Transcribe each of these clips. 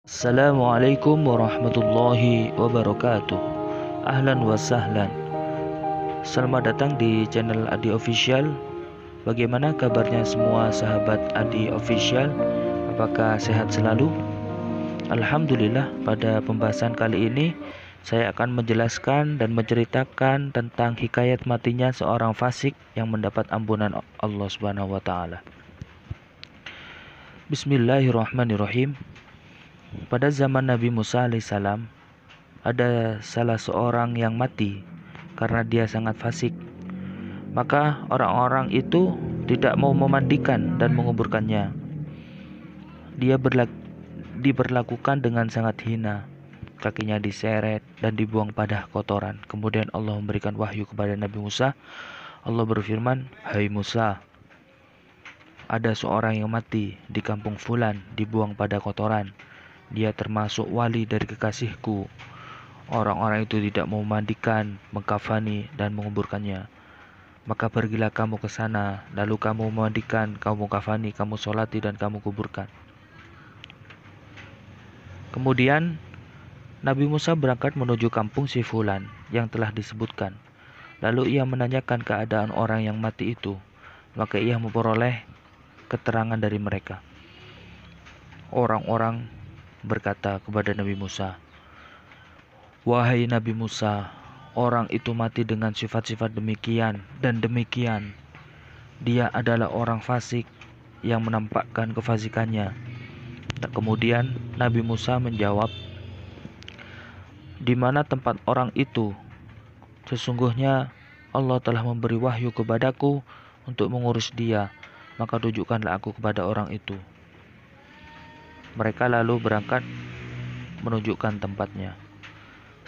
Assalamualaikum warahmatullahi wabarakatuh. Ahlan wa sahlan. Selamat datang di channel Adi Official. Bagaimana kabarnya semua sahabat Adi Official? Apakah sehat selalu? Alhamdulillah, pada pembahasan kali ini saya akan menjelaskan dan menceritakan tentang hikayat matinya seorang fasik yang mendapat ampunan Allah Subhanahu wa taala. Bismillahirrahmanirrahim. Pada zaman Nabi Musa alaihissalam, ada salah seorang yang mati karena dia sangat fasik. Maka orang-orang itu tidak mau memandikan dan menguburkannya. Dia diperlakukan dengan sangat hina. Kakinya diseret dan dibuang pada kotoran. Kemudian Allah memberikan wahyu kepada Nabi Musa. Allah berfirman, "Hai Musa, ada seorang yang mati di kampung Fulan, dibuang pada kotoran. Dia termasuk wali dari kekasihku. Orang-orang itu tidak mau memandikan, mengkafani, dan menguburkannya. Maka pergilah kamu ke sana, lalu kamu memandikan, kamu kafani, kamu solati, dan kamu kuburkan." Kemudian Nabi Musa berangkat menuju kampung si Fulan yang telah disebutkan. Lalu ia menanyakan keadaan orang yang mati itu. Maka ia memperoleh keterangan dari mereka. Orang-orang berkata kepada Nabi Musa, "Wahai Nabi Musa, orang itu mati dengan sifat-sifat demikian dan demikian. Dia adalah orang fasik yang menampakkan kefasikannya." Kemudian Nabi Musa menjawab, "Di mana tempat orang itu? Sesungguhnya Allah telah memberi wahyu kepadaku untuk mengurus dia, maka tunjukkanlah aku kepada orang itu." Mereka lalu berangkat menunjukkan tempatnya.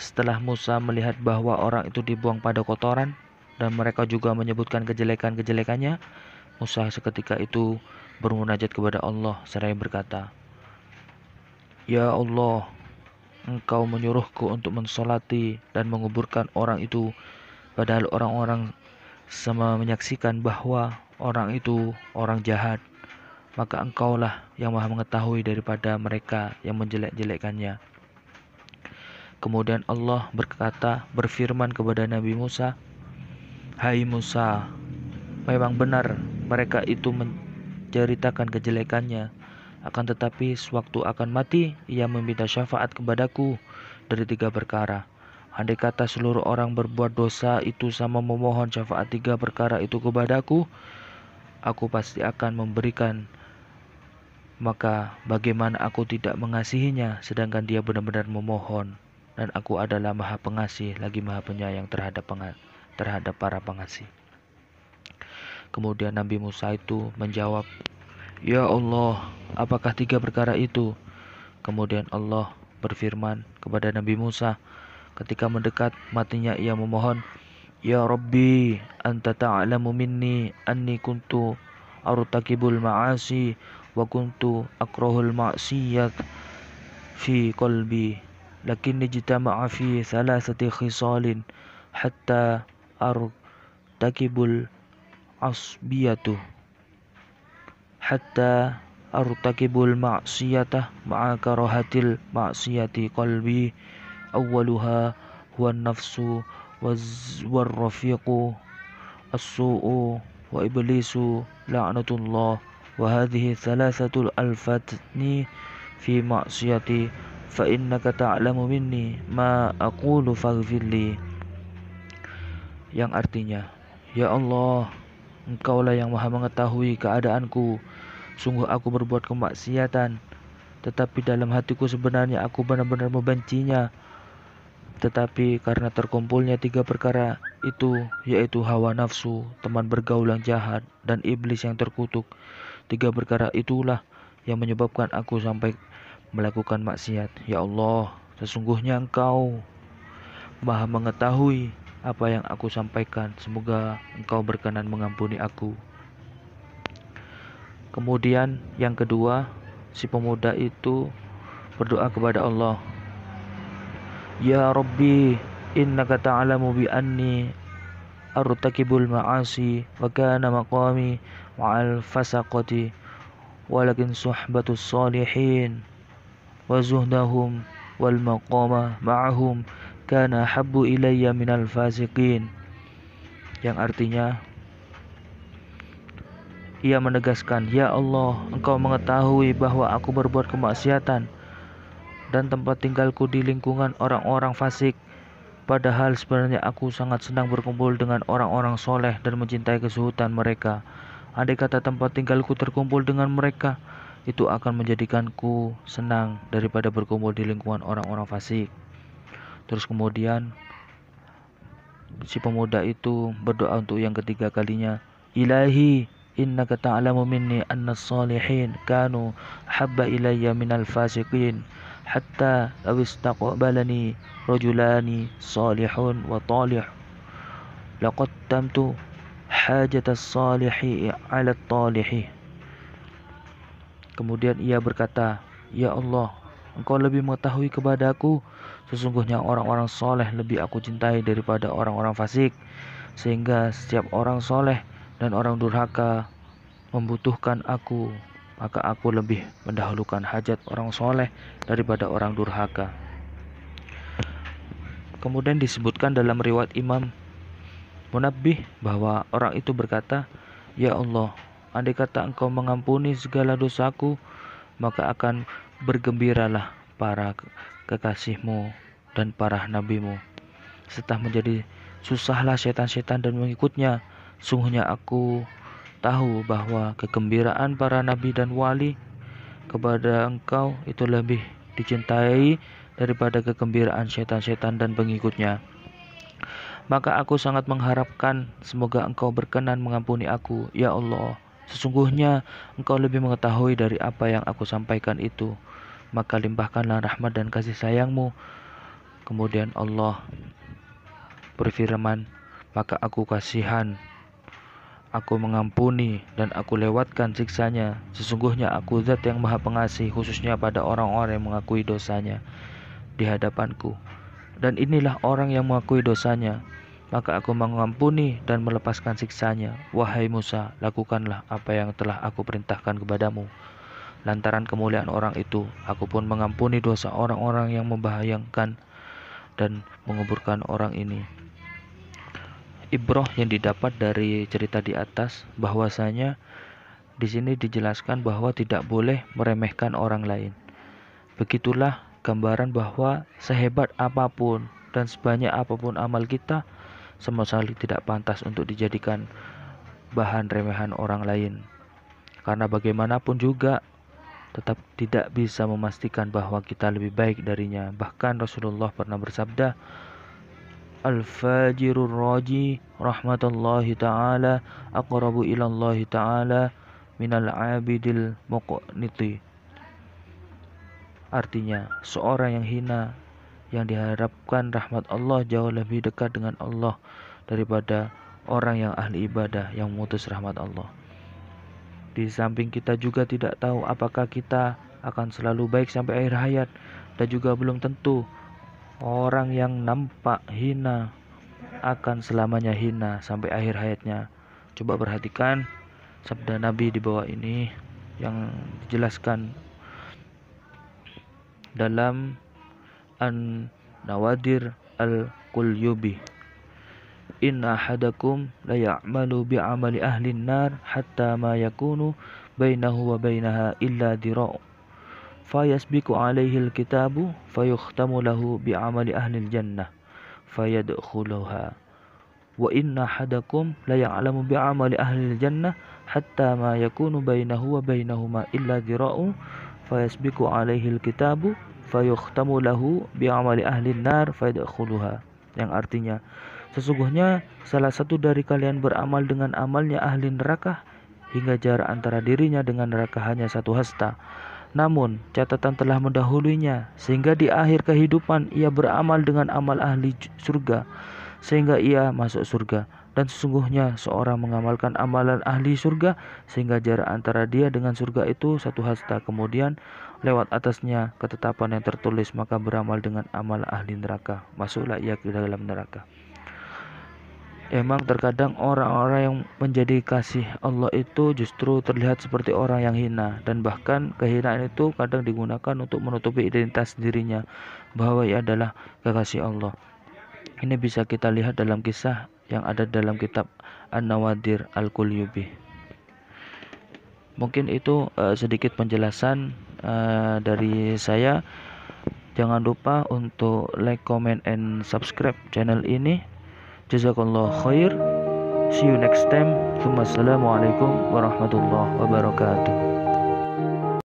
Setelah Musa melihat bahwa orang itu dibuang pada kotoran dan mereka juga menyebutkan kejelekan-kejelekannya, Musa seketika itu bermunajat kepada Allah seraya berkata, "Ya Allah, Engkau menyuruhku untuk mensolati dan menguburkan orang itu, padahal orang-orang sama menyaksikan bahwa orang itu orang jahat. Maka Engkaulah yang maha mengetahui daripada mereka yang menjelek-jelekkannya." Kemudian Allah berfirman kepada Nabi Musa, "Hai Musa, memang benar mereka itu menceritakan kejelekannya. Akan tetapi sewaktu akan mati, ia meminta syafaat kepadaku dari 3 perkara. Andai kata seluruh orang berbuat dosa itu sama memohon syafaat 3 perkara itu kepadaku, aku pasti akan memberikan. Maka bagaimana aku tidak mengasihinya sedangkan dia benar-benar memohon, dan aku adalah maha pengasih lagi maha penyayang terhadap para pengasih." Kemudian Nabi Musa itu menjawab, "Ya Allah, apakah 3 perkara itu?" Kemudian Allah berfirman kepada Nabi Musa ketika mendekat matinya ia memohon, "Ya Rabbi, anta ta'lamu minni anni kuntu artakibul ma'asi wa kuntu akrahul ma'siyat fi qalbi, lakin ijtama'a fi thalathati khisalin hatta artakibul asbiyatu hatta artakibul ma'siyata ma'a karahatil ma'siyati qalbi. Awwaluha huwa nafsu warrafiqu as-su'u wa iblisu la'natullah. Wa hadhihi thalathatul alfatni fi ma'siyati fa innaka ta'lamu minni ma aqulu faghfirli." Yang artinya, "Ya Allah, Engkaulah yang maha mengetahui keadaanku. Sungguh aku berbuat kemaksiatan, tetapi dalam hatiku sebenarnya aku benar-benar membencinya. Tetapi karena terkumpulnya 3 perkara itu, yaitu hawa nafsu, teman bergaul yang jahat, dan iblis yang terkutuk, 3 perkara itulah yang menyebabkan aku sampai melakukan maksiat. Ya Allah, sesungguhnya Engkau maha mengetahui apa yang aku sampaikan. Semoga Engkau berkenan mengampuni aku." Kemudian yang kedua, si pemuda itu berdoa kepada Allah, "Ya Rabbi, innaka ta'lamu bi anni artakibul ma'asi wa kana maqami ma'al fasaqati walakin suhbatus salihin وزهدهم والمقام معهم كان أحب إلي من الفاسقين. Yang artinya, ia menegaskan, ya Allah, Engkau mengetahui bahwa aku berbuat kemaksiatan dan tempat tinggalku di lingkungan orang-orang fasik. Padahal sebenarnya aku sangat senang berkumpul dengan orang-orang soleh dan mencintai kesuhutan mereka. Andai kata tempat tinggalku terkumpul dengan mereka, itu akan menjadikanku senang daripada berkumpul di lingkungan orang-orang fasik. Terus kemudian si pemuda itu berdoa untuk yang ketiga kalinya, Ilahi, innaka ta'lamu minni anna as-salihin kanu habba ilayya minal fasiqin hatta law istaqbalani rajulani salihun wa talih laqaddamtu hajat as-salihi 'ala at-talihi. Kemudian ia berkata, ya Allah, Engkau lebih mengetahui kepadaku, sesungguhnya orang-orang soleh lebih aku cintai daripada orang-orang fasik, sehingga setiap orang soleh dan orang durhaka membutuhkan aku, maka aku lebih mendahulukan hajat orang soleh daripada orang durhaka. Kemudian disebutkan dalam riwayat Imam Munabbih bahwa orang itu berkata, ya Allah, andai kata Engkau mengampuni segala dosaku, maka akan bergembiralah para kekasihmu dan para nabimu. Setelah menjadi susahlah setan-setan dan mengikutnya, sungguhnya aku tahu bahwa kegembiraan para nabi dan wali kepada Engkau itu lebih dicintai daripada kegembiraan setan-setan dan pengikutnya. Maka aku sangat mengharapkan semoga Engkau berkenan mengampuni aku, ya Allah. Sesungguhnya Engkau lebih mengetahui dari apa yang aku sampaikan itu. Maka limpahkanlah rahmat dan kasih sayang-Mu. Kemudian Allah berfirman, maka aku kasihan, aku mengampuni dan aku lewatkan siksanya. Sesungguhnya aku zat yang maha pengasih, khususnya pada orang-orang yang mengakui dosanya di hadapanku. Dan inilah orang yang mengakui dosanya, maka aku mengampuni dan melepaskan siksanya. Wahai Musa, lakukanlah apa yang telah aku perintahkan kepadamu. Lantaran kemuliaan orang itu, aku pun mengampuni dosa orang-orang yang membahayakan dan menguburkan orang ini. Ibrah yang didapat dari cerita di atas bahwasanya di sini dijelaskan bahwa tidak boleh meremehkan orang lain. Begitulah gambaran bahwa sehebat apapun dan sebanyak apapun amal kita, sama sekali tidak pantas untuk dijadikan bahan remehan orang lain. Karena bagaimanapun juga tetap tidak bisa memastikan bahwa kita lebih baik darinya. Bahkan Rasulullah pernah bersabda, Al-fajirur raji rahmatullahi ta'ala aqrabu ilallahi ta'ala minal abidil muqniti. Artinya, seorang yang hina yang diharapkan rahmat Allah jauh lebih dekat dengan Allah daripada orang yang ahli ibadah yang memutus rahmat Allah. Di samping kita juga tidak tahu apakah kita akan selalu baik sampai akhir hayat, dan juga belum tentu orang yang nampak hina akan selamanya hina sampai akhir hayatnya. Coba perhatikan sabda Nabi di bawah ini yang dijelaskan dalam An-Nawadir Al-Qulyubi. Inna ahadakum la ya'malu bi'amali ahlin nar hatta ma yakunu bainahu wa bainaha illa dira'u fayasbiqu alaihi al-kitabu fayukhtamu lahu bi'amali ahlil jannah fayadkhuluha wa inna ahadakum la ya'lamu bi'amali ahlil jannah hatta ma yakunu bainahu wa bainahuma illa dira'u fayasbiqu alaihi al-kitabu fayukhtamu lahu bi'amali ahlin nar fayadkhuluha. Yang artinya, sesungguhnya salah satu dari kalian beramal dengan amalnya ahli neraka hingga jarak antara dirinya dengan neraka hanya satu hasta. Namun catatan telah mendahulunya sehingga di akhir kehidupan ia beramal dengan amal ahli surga sehingga ia masuk surga. Dan sesungguhnya seorang mengamalkan amalan ahli surga sehingga jarak antara dia dengan surga itu satu hasta. Kemudian lewat atasnya ketetapan yang tertulis, maka beramal dengan amal ahli neraka, masuklah ia ke dalam neraka. Emang terkadang orang-orang yang menjadi kasih Allah itu justru terlihat seperti orang yang hina, dan bahkan kehinaan itu kadang digunakan untuk menutupi identitas dirinya bahwa ia adalah kekasih Allah. Ini bisa kita lihat dalam kisah yang ada dalam kitab An-Nawadir Al-Qulyubi. Mungkin itu sedikit penjelasan dari saya. Jangan lupa untuk like, comment, and subscribe channel ini. Jazakallah khair. See you next time. Assalamualaikum warahmatullahi wabarakatuh.